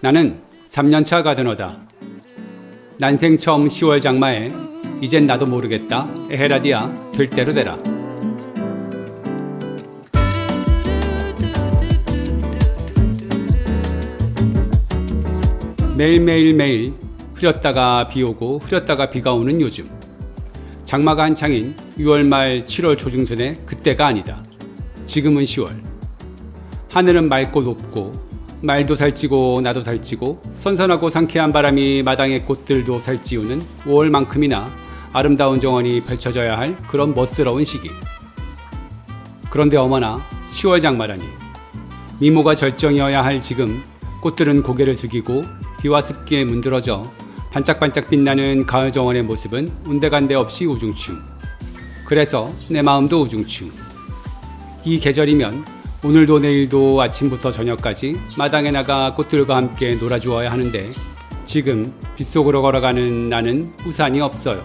나는 3년차 가드너다. 난생 처음 10월 장마에 이젠 나도 모르겠다. 에헤라디야, 될 대로 되라. 매일매일 흐렸다가 비 오고 흐렸다가 비가 오는 요즘. 장마가 한창인 6월 말 7월 초중순에 그때가 아니다. 지금은 10월. 하늘은 맑고 높고 말도 살찌고 나도 살찌고 선선하고 상쾌한 바람이 마당의 꽃들도 살찌우는 5월만큼이나 아름다운 정원이 펼쳐져야 할 그런 멋스러운 시기. 그런데 어머나 10월 장마라니. 미모가 절정이어야 할 지금 꽃들은 고개를 숙이고 비와 습기에 문드러져 반짝반짝 빛나는 가을 정원의 모습은 온데간데 없이 우중충. 그래서 내 마음도 우중충. 이 계절이면 오늘도 내일도 아침부터 저녁까지 마당에 나가 꽃들과 함께 놀아주어야 하는데 지금 빗속으로 걸어가는 나는 우산이 없어요.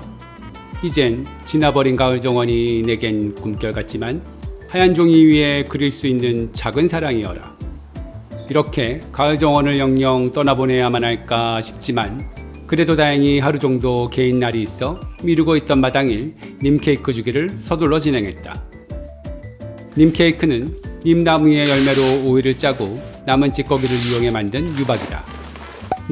이젠 지나버린 가을 정원이 내겐 꿈결 같지만 하얀 종이 위에 그릴 수 있는 작은 사랑이어라. 이렇게 가을 정원을 영영 떠나보내야만 할까 싶지만 그래도 다행히 하루 정도 개인 날이 있어 미루고 있던 마당일 님 케이크 주기를 서둘러 진행했다. 님 케이크는 님나무의 열매로 오일을 짜고 남은 찌꺼기를 이용해 만든 유박이다.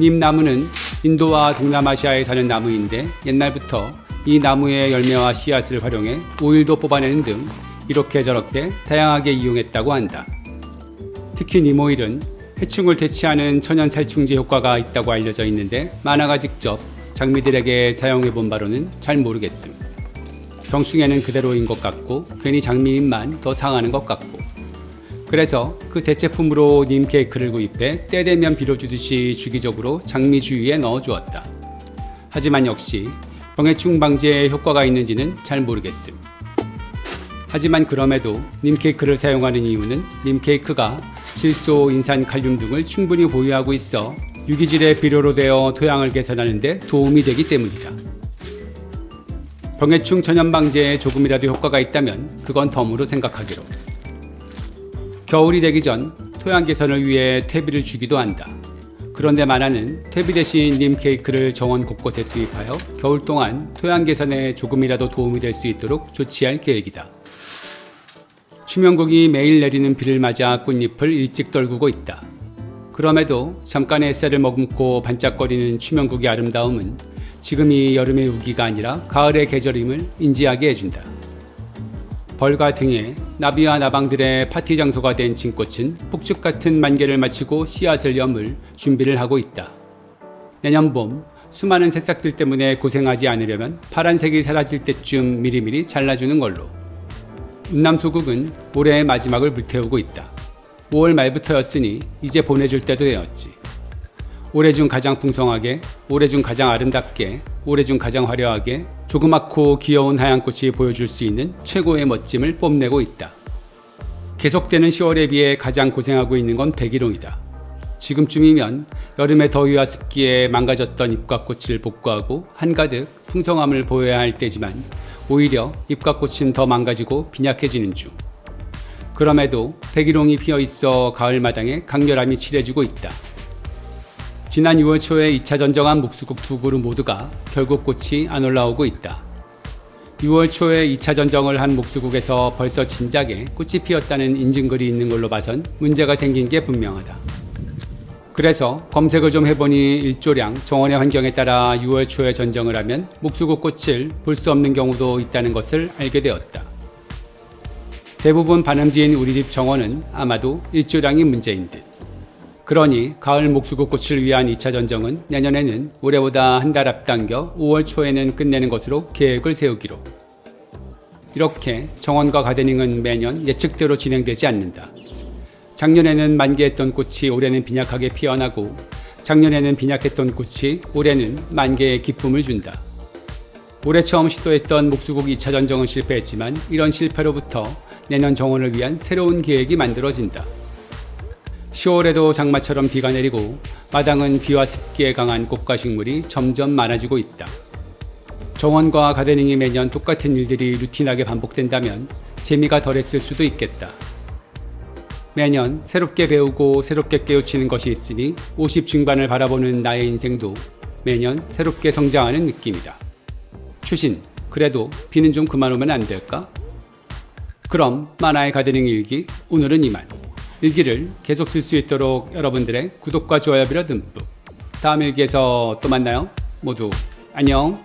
님나무는 인도와 동남아시아에 사는 나무인데 옛날부터 이 나무의 열매와 씨앗을 활용해 오일도 뽑아내는 등 이렇게 저렇게 다양하게 이용했다고 한다. 특히 님 오일은 해충을 퇴치하는 천연살충제 효과가 있다고 알려져 있는데 만화가 직접 장미들에게 사용해본 바로는 잘 모르겠음. 병충해는 그대로인 것 같고 괜히 장미잎만 더 상하는 것 같고 그래서 그 대체품으로 님 케이크를 구입해 때 되면 빌어주듯이 주기적으로 장미 주위에 넣어주었다. 하지만 역시 병해충 방지에 효과가 있는지는 잘 모르겠음. 하지만 그럼에도 님 케이크를 사용하는 이유는 님 케이크가 질소, 인산, 칼륨 등을 충분히 보유하고 있어 유기질의 비료로 되어 토양을 개선하는 데 도움이 되기 때문이다. 병해충 전염 방지에 조금이라도 효과가 있다면 그건 덤으로 생각하기로. 겨울이 되기 전 토양 개선을 위해 퇴비를 주기도 한다. 그런데 만화는 퇴비 대신 님 케이크를 정원 곳곳에 투입하여 겨울 동안 토양 개선에 조금이라도 도움이 될 수 있도록 조치할 계획이다. 추명국이 매일 내리는 비를 맞아 꽃잎을 일찍 떨구고 있다. 그럼에도 잠깐의 햇살을 머금고 반짝거리는 추명국의 아름다움은 지금이 여름의 우기가 아니라 가을의 계절임을 인지하게 해준다. 벌과 등에 나비와 나방들의 파티 장소가 된 진꽃은 폭죽 같은 만개를 마치고 씨앗을 여물 준비를 하고 있다. 내년 봄 수많은 새싹들 때문에 고생하지 않으려면 파란색이 사라질 때쯤 미리미리 잘라주는 걸로. 운남소국은 올해의 마지막을 불태우고 있다. 5월 말부터였으니 이제 보내줄 때도 되었지. 올해 중 가장 풍성하게, 올해 중 가장 아름답게, 올해 중 가장 화려하게 조그맣고 귀여운 하얀 꽃이 보여줄 수 있는 최고의 멋짐을 뽐내고 있다. 계속되는 10월에 비해 가장 고생하고 있는 건 백일홍이다. 지금쯤이면 여름의 더위와 습기에 망가졌던 잎과 꽃을 복구하고 한가득 풍성함을 보여야 할 때지만 오히려 잎과 꽃은 더 망가지고 빈약해지는 중. 그럼에도 백일홍이 피어있어 가을마당에 강렬함이 칠해지고 있다. 지난 6월 초에 2차 전정한 목수국 두 그룹 모두가 결국 꽃이 안 올라오고 있다. 6월 초에 2차 전정을 한 목수국에서 벌써 진작에 꽃이 피었다는 인증글이 있는 걸로 봐선 문제가 생긴 게 분명하다. 그래서 검색을 좀 해보니 일조량, 정원의 환경에 따라 6월 초에 전정을 하면 목수국 꽃을 볼 수 없는 경우도 있다는 것을 알게 되었다. 대부분 반음지인 우리 집 정원은 아마도 일조량이 문제인 듯. 그러니 가을 목수국 꽃을 위한 2차 전정은 내년에는 올해보다 한 달 앞당겨 5월 초에는 끝내는 것으로 계획을 세우기로. 이렇게 정원과 가드닝은 매년 예측대로 진행되지 않는다. 작년에는 만개했던 꽃이 올해는 빈약하게 피어나고 작년에는 빈약했던 꽃이 올해는 만개의 기쁨을 준다. 올해 처음 시도했던 목수국 2차 전정은 실패했지만 이런 실패로부터 내년 정원을 위한 새로운 계획이 만들어진다. 10월에도 장마처럼 비가 내리고 마당은 비와 습기에 강한 꽃과 식물이 점점 많아지고 있다. 정원과 가드닝이 매년 똑같은 일들이 루틴하게 반복된다면 재미가 덜했을 수도 있겠다. 매년 새롭게 배우고 새롭게 깨우치는 것이 있으니 50 중반을 바라보는 나의 인생도 매년 새롭게 성장하는 느낌이다. 추신, 그래도 비는 좀 그만 오면 안 될까? 그럼 만화의 가드닝 일기, 오늘은 이만. 일기를 계속 쓸 수 있도록 여러분들의 구독과 좋아요 빌어 듬뿍. 다음 일기에서 또 만나요. 모두 안녕.